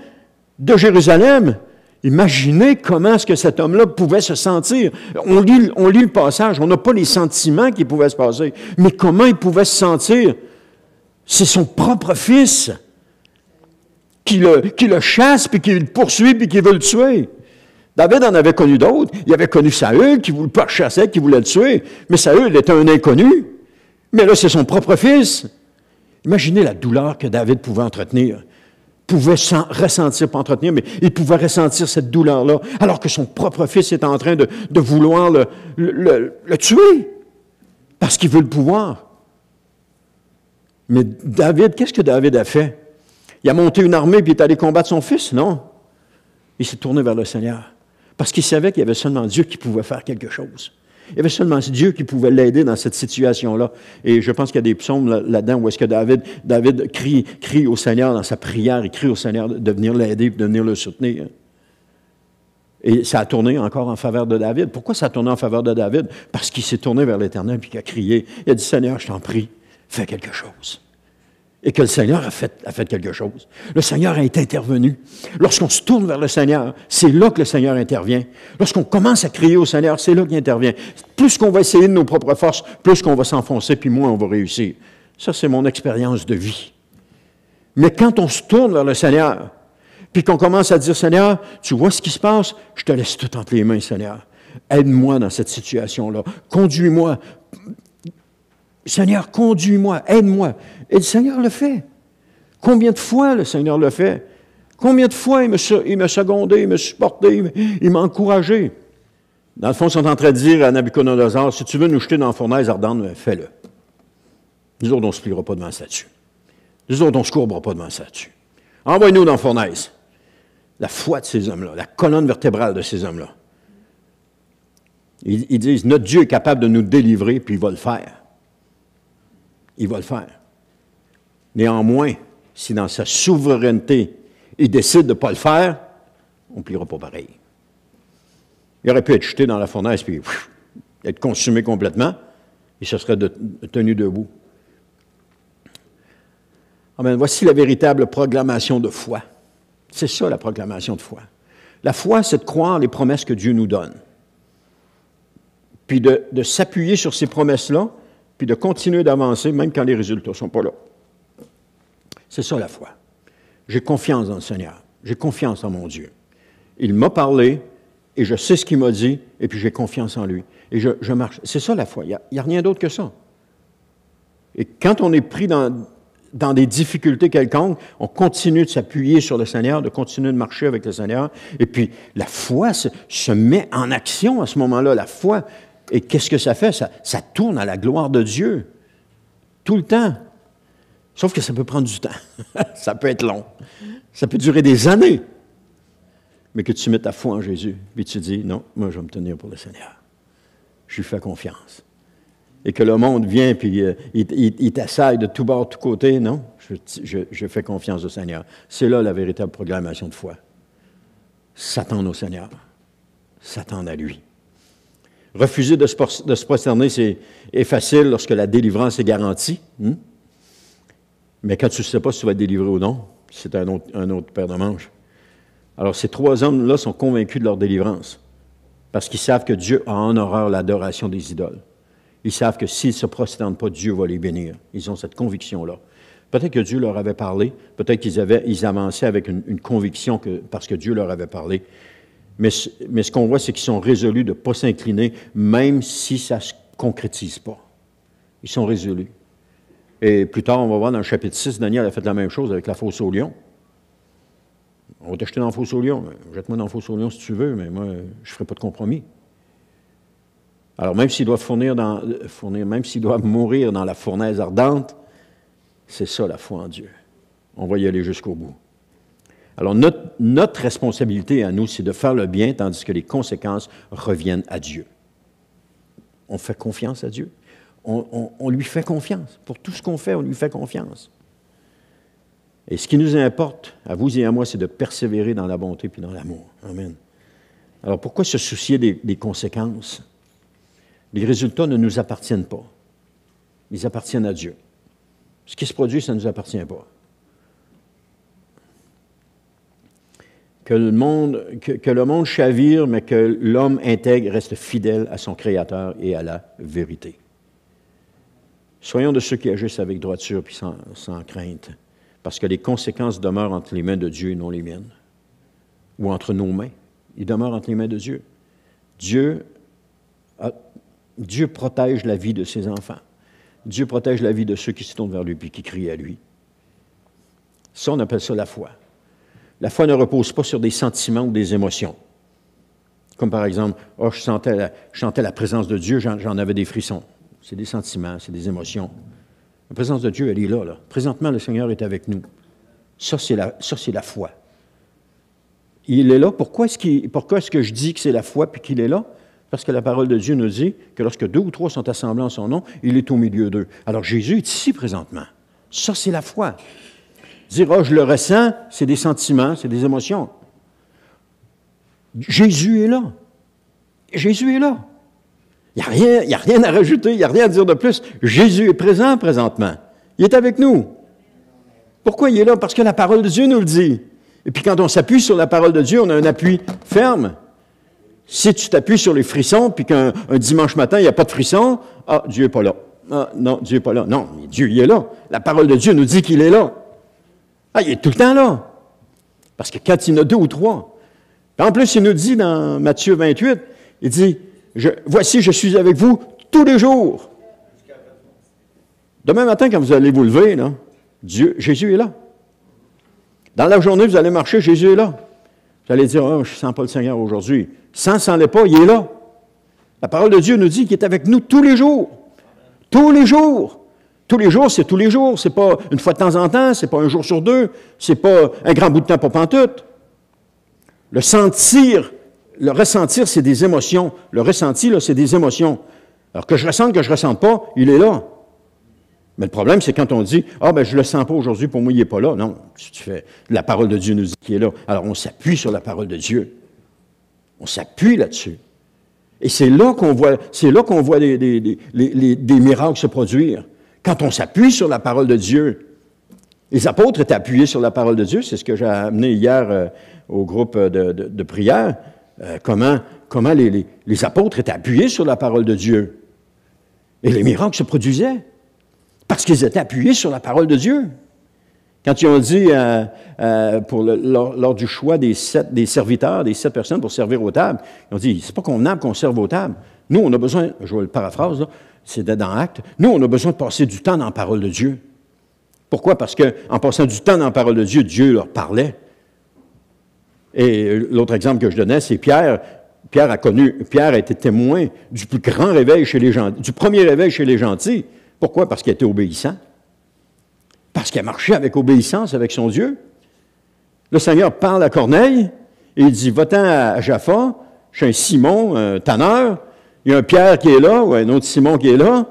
de Jérusalem. Imaginez comment est-ce que cet homme-là pouvait se sentir. On lit le passage, on n'a pas les sentiments qui pouvaient se passer, mais comment il pouvait se sentir? C'est son propre fils qui le chasse, puis qui le poursuit, puis qui veut le tuer. David en avait connu d'autres. Il avait connu Saül, qui le pourchassait, qui voulait le tuer. Mais Saül était un inconnu. Mais là, c'est son propre fils. Imaginez la douleur que David pouvait entretenir. Pouvait ressentir, pas entretenir, mais il pouvait ressentir cette douleur-là, alors que son propre fils est en train de vouloir le tuer, parce qu'il veut le pouvoir. Mais David, qu'est-ce que David a fait? Il a monté une armée puis il est allé combattre son fils? Non. Il s'est tourné vers le Seigneur, parce qu'il savait qu'il y avait seulement Dieu qui pouvait faire quelque chose. Il y avait seulement Dieu qui pouvait l'aider dans cette situation-là. Et je pense qu'il y a des psaumes là-dedans où est-ce que David crie au Seigneur dans sa prière, il crie au Seigneur de venir l'aider, de venir le soutenir. Et ça a tourné encore en faveur de David. Pourquoi ça a tourné en faveur de David? Parce qu'il s'est tourné vers l'Éternel puis qu'il a crié. Il a dit, Seigneur, je t'en prie, fais quelque chose. Et que le Seigneur a fait quelque chose. Le Seigneur est intervenu. Lorsqu'on se tourne vers le Seigneur, c'est là que le Seigneur intervient. Lorsqu'on commence à crier au Seigneur, c'est là qu'il intervient. Plus qu'on va essayer de nos propres forces, plus qu'on va s'enfoncer, puis moins on va réussir. Ça, c'est mon expérience de vie. Mais quand on se tourne vers le Seigneur, puis qu'on commence à dire, Seigneur, tu vois ce qui se passe? Je te laisse tout entre les mains, Seigneur. Aide-moi dans cette situation-là. Conduis-moi. Seigneur, conduis-moi, aide-moi. Et le Seigneur le fait. Combien de fois le Seigneur le fait? Combien de fois il m'a secondé, il m'a supporté, il m'a encouragé? Dans le fond, ils sont en train de dire à Nabuchodonosor, si tu veux nous jeter dans la fournaise ardente, fais-le. Nous autres, on ne se pliera pas devant la statue. Nous autres, on ne se courbera pas devant la statue. Envoie-nous dans la fournaise. La foi de ces hommes-là, la colonne vertébrale de ces hommes-là. Ils disent, notre Dieu est capable de nous délivrer, puis il va le faire. Il va le faire. Néanmoins, si dans sa souveraineté, il décide de ne pas le faire, on ne pliera pas pareil. Il aurait pu être jeté dans la fournaise, puis être consumé complètement, et se serait tenu debout. Amen. Voici la véritable proclamation de foi. C'est ça, la proclamation de foi. La foi, c'est de croire les promesses que Dieu nous donne. Puis de s'appuyer sur ces promesses-là, puis de continuer d'avancer, même quand les résultats ne sont pas là. C'est ça, la foi. J'ai confiance dans le Seigneur. J'ai confiance en mon Dieu. Il m'a parlé, et je sais ce qu'il m'a dit, et puis j'ai confiance en lui. Et je marche. C'est ça, la foi. Il n'y a rien d'autre que ça. Et quand on est pris dans des difficultés quelconques, on continue de s'appuyer sur le Seigneur, de continuer de marcher avec le Seigneur. Et puis, la foi se met en action à ce moment-là, la foi. Et qu'est-ce que ça fait? Ça tourne à la gloire de Dieu. Tout le temps. Sauf que ça peut prendre du temps. Ça peut être long. Ça peut durer des années. Mais que tu mets ta foi en Jésus, puis tu dis, non, moi, je vais me tenir pour le Seigneur. Je lui fais confiance. Et que le monde vient, puis il t'assaille de tout bord, de tous côtés, non, je fais confiance au Seigneur. C'est là la véritable proclamation de foi. S'attendre au Seigneur. S'attendre à lui. Refuser de se prosterner, est facile lorsque la délivrance est garantie. Mais quand tu ne sais pas si tu vas être délivré ou non, c'est un autre paire de manches. Alors, ces trois hommes-là sont convaincus de leur délivrance, parce qu'ils savent que Dieu a en horreur l'adoration des idoles. Ils savent que s'ils ne se prosternent pas, Dieu va les bénir. Ils ont cette conviction-là. Peut-être que Dieu leur avait parlé, peut-être qu'ils avançaient avec une conviction parce que Dieu leur avait parlé. Mais ce qu'on voit, c'est qu'ils sont résolus de ne pas s'incliner, même si ça ne se concrétise pas. Ils sont résolus. Et plus tard, on va voir dans le chapitre 6, Daniel a fait la même chose avec la fosse aux lions. On va t'acheter dans la fosse aux lions. Jette-moi dans la fosse aux lions si tu veux, mais moi, je ne ferai pas de compromis. Alors, même s'ils doivent même s'ils doivent mourir dans la fournaise ardente, c'est ça la foi en Dieu. On va y aller jusqu'au bout. Alors, notre responsabilité à nous, c'est de faire le bien, tandis que les conséquences reviennent à Dieu. On fait confiance à Dieu. On lui fait confiance. Pour tout ce qu'on fait, on lui fait confiance. Et ce qui nous importe, à vous et à moi, c'est de persévérer dans la bonté puis dans l'amour. Amen. Alors, pourquoi se soucier des conséquences? Les résultats ne nous appartiennent pas. Ils appartiennent à Dieu. Ce qui se produit, ça ne nous appartient pas. Que le monde chavire, mais que l'homme intègre reste fidèle à son Créateur et à la vérité. Soyons de ceux qui agissent avec droiture puis sans crainte, parce que les conséquences demeurent entre les mains de Dieu et non les miennes, ou entre nos mains. Ils demeurent entre les mains de Dieu. Dieu protège la vie de ses enfants. Dieu protège la vie de ceux qui se tournent vers lui et qui crient à lui. Ça, on appelle ça la foi. La foi ne repose pas sur des sentiments ou des émotions. Comme par exemple, je sentais la présence de Dieu, j'en avais des frissons. C'est des sentiments, c'est des émotions. La présence de Dieu, elle est là. Présentement, le Seigneur est avec nous. Ça, c'est la foi. Il est là. Pourquoi est-ce que je dis que c'est la foi puis qu'il est là? Parce que la parole de Dieu nous dit que lorsque 2 ou 3 sont assemblés en son nom, il est au milieu d'eux. Alors Jésus est ici présentement. Ça, c'est la foi. Dire, je le ressens, c'est des sentiments, c'est des émotions. Jésus est là. Jésus est là. Il n'y a rien à rajouter, il n'y a rien à dire de plus. Jésus est présent présentement. Il est avec nous. Pourquoi il est là? Parce que la parole de Dieu nous le dit. Et puis quand on s'appuie sur la parole de Dieu, on a un appui ferme. Si tu t'appuies sur les frissons, puis qu'un dimanche matin, il n'y a pas de frissons, Dieu n'est pas là. Non, Dieu n'est pas là. Non, mais Dieu, il est là. La parole de Dieu nous dit qu'il est là. Il est tout le temps là. Parce que quand il y en a 2 ou 3, en plus, il nous dit dans Matthieu 28, il dit, voici, je suis avec vous tous les jours. Demain matin, quand vous allez vous lever, là, Jésus est là. Dans la journée, vous allez marcher, Jésus est là. Vous allez dire, je ne sens pas le Seigneur aujourd'hui. Sans l'est pas, il est là. La parole de Dieu nous dit qu'il est avec nous tous les jours. Tous les jours. Tous les jours, c'est tous les jours. C'est pas une fois de temps en temps, c'est pas un jour sur deux, c'est pas un grand bout de temps pour pantoute. Le ressentir, c'est des émotions. Le ressenti, là, c'est des émotions. Alors que je ressente pas, il est là. Mais le problème, c'est quand on dit « Ah, ben je le sens pas aujourd'hui, pour moi, il n'est pas là. » Non, tu fais, la parole de Dieu nous dit qu'il est là. Alors, on s'appuie sur la parole de Dieu. On s'appuie là-dessus. Et c'est là qu'on voit des miracles se produire. Quand on s'appuie sur la parole de Dieu. Les apôtres étaient appuyés sur la parole de Dieu. C'est ce que j'ai amené hier au groupe de prière. Comment les apôtres étaient appuyés sur la parole de Dieu. Et les miracles se produisaient. Parce qu'ils étaient appuyés sur la parole de Dieu. Quand ils ont dit, lors du choix des serviteurs, des 7 personnes pour servir aux tables, ils ont dit, c'est pas convenable qu'on serve aux tables. Nous, on a besoin, je vais le paraphrase, là, c'est dans Actes, nous, on a besoin de passer du temps dans la parole de Dieu. Pourquoi? Parce qu'en passant du temps dans la parole de Dieu, Dieu leur parlait. Et l'autre exemple que je donnais, c'est Pierre. Pierre a été témoin du plus grand réveil chez les gentils, du premier réveil chez les gentils. Pourquoi? Parce qu'il était obéissant. Parce qu'il a marché avec obéissance avec son Dieu. Le Seigneur parle à Corneille et il dit, va-t'en à Jaffa, chez un Simon, un tanneur, il y a un Pierre qui est là, ou un autre Simon qui est là,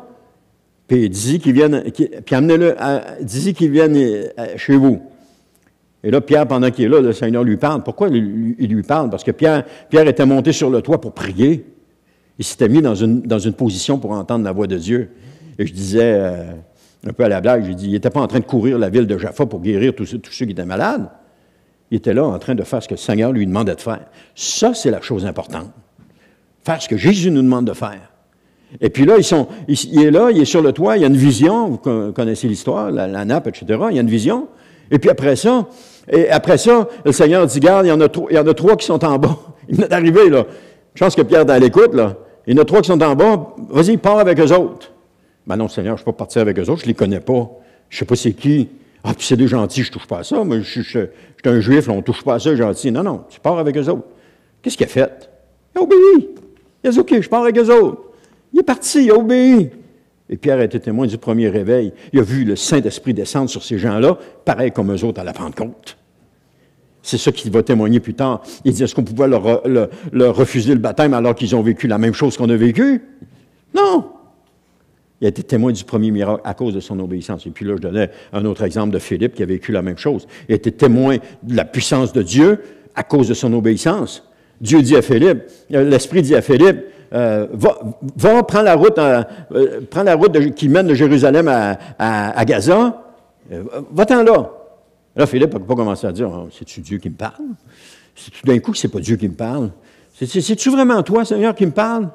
puis dis qu'il vienne, puis amenez-le, dis qu'il vienne chez vous. Et là, Pierre, pendant qu'il est là, le Seigneur lui parle. Pourquoi il lui parle? Parce que Pierre était monté sur le toit pour prier. Il s'était mis dans une position pour entendre la voix de Dieu. Et je disais, un peu à la blague, j'ai dit, il n'était pas en train de courir la ville de Jaffa pour guérir tous ceux qui étaient malades. Il était là en train de faire ce que le Seigneur lui demandait de faire. Ça, c'est la chose importante. Faire ce que Jésus nous demande de faire. Et puis là, il est là, il est sur le toit, il y a une vision, vous connaissez l'histoire, la nappe, etc., il y a une vision. Et puis après ça, le Seigneur dit, regarde, il y en a 3 qui sont en bas. Il est arrivé, là. Je pense que Pierre est à l'écoute, là. Il y en a 3 qui sont en bas, vas-y, pars avec eux autres. Ben non, Seigneur, je ne peux pas partir avec eux autres, je ne les connais pas. Je ne sais pas c'est qui. Ah, puis c'est des gentils, je ne touche pas à ça. Moi, je suis un juif, là, on ne touche pas à ça, les gentils. Non, tu pars avec eux autres. Qu'est-ce qu'il a fait? Il a obéi. Il a dit, OK, je pars avec eux autres. Il est parti, il a obéi. Et Pierre a été témoin du premier réveil. Il a vu le Saint-Esprit descendre sur ces gens-là, pareil comme eux autres à la Pentecôte. C'est ça qui va témoigner plus tard. Il dit, est-ce qu'on pouvait leur refuser le baptême alors qu'ils ont vécu la même chose qu'on a vécu? Non! Il a été témoin du premier miracle à cause de son obéissance. Et puis là, je donnais un autre exemple de Philippe qui a vécu la même chose. Il a été témoin de la puissance de Dieu à cause de son obéissance. Dieu dit à Philippe, l'Esprit dit à Philippe, va, prends la route qui mène de Jérusalem à Gaza, va-t'en là. Là, Philippe n'a pas commencé à dire, oh, c'est-tu Dieu qui me parle? C'est tout d'un coup que c'est pas Dieu qui me parle. C'est-tu vraiment toi, Seigneur, qui me parle?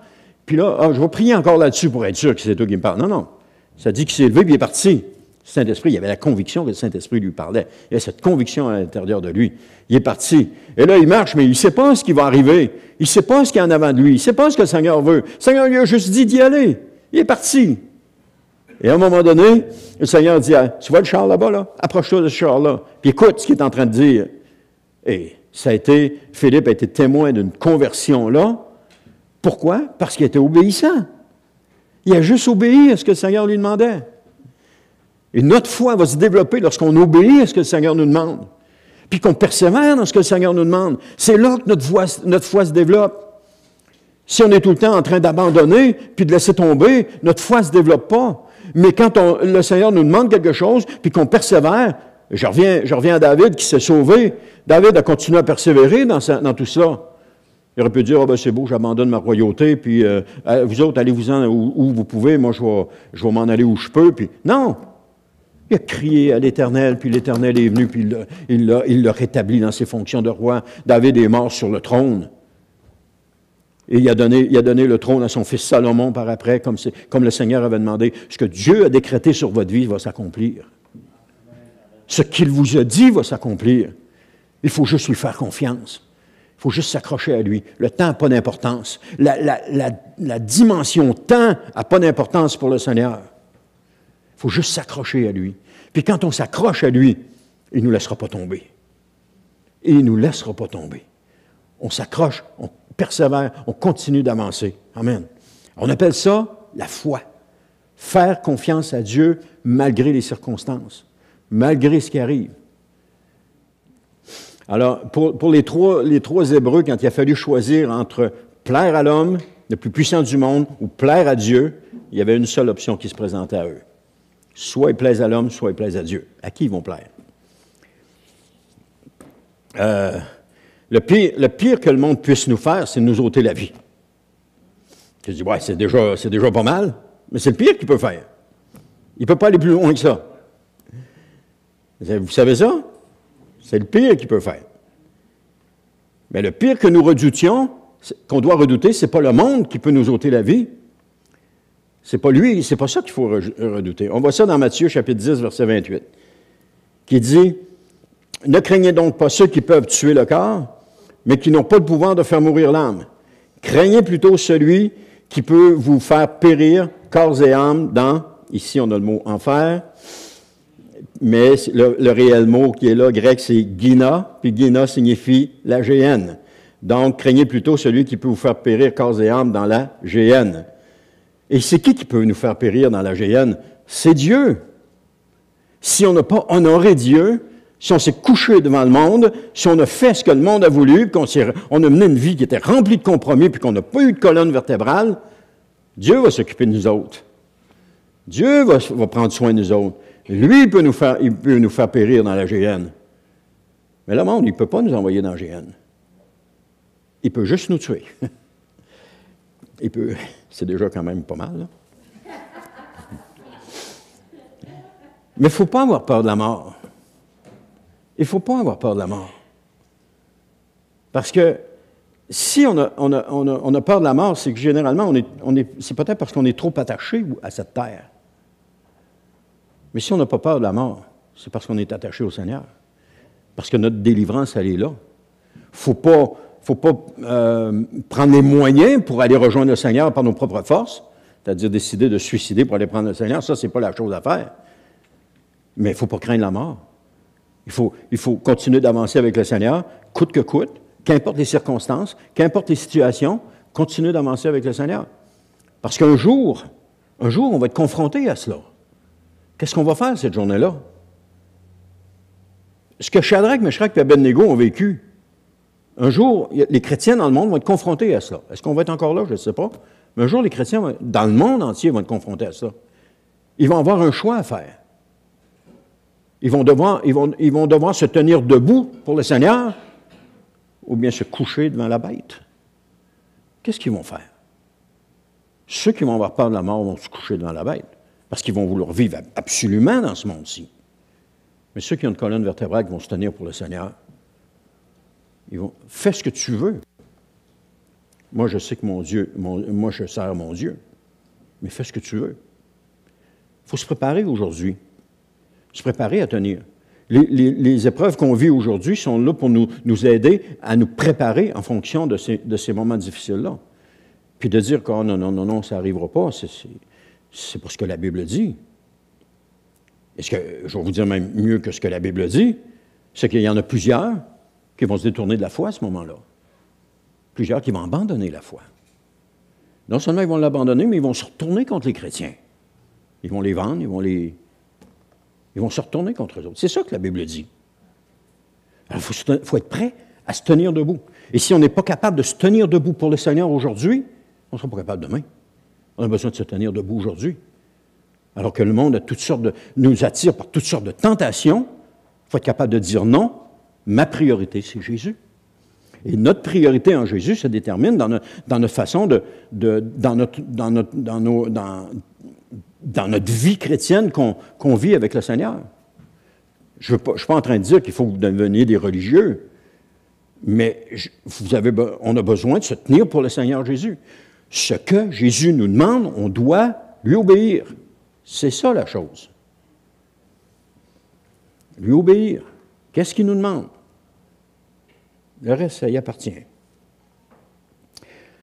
Puis là, je vais prier encore là-dessus pour être sûr que c'est toi qui me parle. Non. Ça dit qu'il s'est levé et il est parti. Le Saint-Esprit, il avait la conviction que le Saint-Esprit lui parlait. Il y avait cette conviction à l'intérieur de lui. Il est parti. Et là, il marche, mais il ne sait pas ce qui va arriver. Il ne sait pas ce qu'il y a en avant de lui. Il ne sait pas ce que le Seigneur veut. Le Seigneur lui a juste dit d'y aller. Il est parti. Et à un moment donné, le Seigneur dit, tu vois le char là-bas, là? Approche-toi de ce char-là. Puis écoute ce qu'il est en train de dire. Et Philippe a été témoin d'une conversion là. Pourquoi? Parce qu'il était obéissant. Il a juste obéi à ce que le Seigneur lui demandait. Et notre foi va se développer lorsqu'on obéit à ce que le Seigneur nous demande. Puis qu'on persévère dans ce que le Seigneur nous demande. C'est là que notre foi se développe. Si on est tout le temps en train d'abandonner puis de laisser tomber, notre foi ne se développe pas. Mais quand le Seigneur nous demande quelque chose puis qu'on persévère, je reviens à David qui s'est sauvé. David a continué à persévérer dans tout cela. Il aurait pu dire, c'est beau, j'abandonne ma royauté, puis vous autres, allez-vous-en où vous pouvez, moi, je vais m'en aller où je peux. Puis non! Il a crié à l'Éternel, puis l'Éternel est venu, puis il l'a rétabli dans ses fonctions de roi. David est mort sur le trône. Et il a donné le trône à son fils Salomon par après, comme le Seigneur avait demandé. Ce que Dieu a décrété sur votre vie va s'accomplir. Ce qu'il vous a dit va s'accomplir. Il faut juste lui faire confiance. Il faut juste s'accrocher à lui. Le temps n'a pas d'importance. La dimension temps n'a pas d'importance pour le Seigneur. Il faut juste s'accrocher à lui. Puis quand on s'accroche à lui, il ne nous laissera pas tomber. Il ne nous laissera pas tomber. On s'accroche, on persévère, on continue d'avancer. Amen. On appelle ça la foi. Faire confiance à Dieu malgré les circonstances, malgré ce qui arrive. Alors, pour les trois Hébreux, quand il a fallu choisir entre plaire à l'homme, le plus puissant du monde, ou plaire à Dieu, il y avait une seule option qui se présentait à eux. Soit ils plaisent à l'homme, soit ils plaisent à Dieu. À qui ils vont plaire? Le pire que le monde puisse nous faire, c'est de nous ôter la vie. Je dis, ouais, c'est déjà pas mal, mais c'est le pire qu'il peut faire. Il ne peut pas aller plus loin que ça. Vous savez ça? C'est le pire qu'il peut faire. Mais le pire que nous redoutions, qu'on doit redouter, ce n'est pas le monde qui peut nous ôter la vie. C'est pas lui, c'est pas ça qu'il faut redouter. On voit ça dans Matthieu, chapitre 10, verset 28, qui dit, « Ne craignez donc pas ceux qui peuvent tuer le corps, mais qui n'ont pas le pouvoir de faire mourir l'âme. Craignez plutôt celui qui peut vous faire périr corps et âme dans, ici on a le mot enfer, mais le réel mot qui est là, grec, c'est Guina, puis Guina signifie la géhenne. Donc, craignez plutôt celui qui peut vous faire périr corps et âme dans la géhenne. Et c'est qui peut nous faire périr dans la géhenne? C'est Dieu. Si on n'a pas honoré Dieu, si on s'est couché devant le monde, si on a fait ce que le monde a voulu, qu'on a mené une vie qui était remplie de compromis, puis qu'on n'a pas eu de colonne vertébrale, Dieu va s'occuper de nous autres. Dieu va prendre soin de nous autres. Lui, il peut nous faire périr dans la géhenne. Mais le monde, il ne peut pas nous envoyer dans la géhenne. Il peut juste nous tuer. C'est déjà quand même pas mal, là. Mais il ne faut pas avoir peur de la mort. Il ne faut pas avoir peur de la mort. Parce que si on a peur de la mort, c'est que généralement, c'est peut-être parce qu'on est trop attaché à cette terre. Mais si on n'a pas peur de la mort, c'est parce qu'on est attaché au Seigneur. Parce que notre délivrance, elle est là. Il ne faut pas prendre les moyens pour aller rejoindre le Seigneur par nos propres forces, c'est-à-dire décider de se suicider pour aller prendre le Seigneur. Ça, ce n'est pas la chose à faire. Mais il ne faut pas craindre la mort. Il faut continuer d'avancer avec le Seigneur, coûte que coûte, qu'importe les circonstances, qu'importe les situations, continuer d'avancer avec le Seigneur. Parce qu'un jour, on va être confronté à cela. Qu'est-ce qu'on va faire cette journée-là? Ce que Shadrach, Meshach et Abednego ont vécu, un jour, les chrétiens dans le monde vont être confrontés à cela. Est-ce qu'on va être encore là? Je ne sais pas. Mais un jour, les chrétiens dans le monde entier vont être confrontés à cela. Ils vont avoir un choix à faire. Ils vont devoir se tenir debout pour le Seigneur ou bien se coucher devant la bête. Qu'est-ce qu'ils vont faire? Ceux qui vont avoir peur de la mort vont se coucher devant la bête parce qu'ils vont vouloir vivre absolument dans ce monde-ci. Mais ceux qui ont une colonne vertébrale qui vont se tenir pour le Seigneur, ils vont « Fais ce que tu veux. Moi, je sais que moi, je sers mon Dieu. Mais fais ce que tu veux. » Il faut se préparer aujourd'hui. Se préparer à tenir. Les épreuves qu'on vit aujourd'hui sont là pour nous aider à nous préparer en fonction de ces moments difficiles-là. Puis de dire que non, ça n'arrivera pas, c'est pas ce que la Bible dit. Est-ce que, je vais vous dire même mieux que ce que la Bible dit, c'est qu'il y en a plusieurs qui vont se détourner de la foi à ce moment-là. Plusieurs qui vont abandonner la foi. Non seulement ils vont l'abandonner, mais ils vont se retourner contre les chrétiens. Ils vont les vendre, ils vont se retourner contre eux autres. C'est ça que la Bible dit. Alors, il faut être prêt à se tenir debout. Et si on n'est pas capable de se tenir debout pour le Seigneur aujourd'hui, on ne sera pas capable demain. On a besoin de se tenir debout aujourd'hui. Alors que le monde nous attire par toutes sortes de tentations, il faut être capable de dire non, ma priorité, c'est Jésus. Et notre priorité en Jésus se détermine dans notre façon dans notre vie chrétienne qu'on vit avec le Seigneur. Je ne suis pas en train de dire qu'il faut que vous deveniez des religieux, mais on a besoin de se tenir pour le Seigneur Jésus. Ce que Jésus nous demande, on doit lui obéir. C'est ça la chose. Lui obéir. Qu'est-ce qu'il nous demande? Le reste, ça y appartient.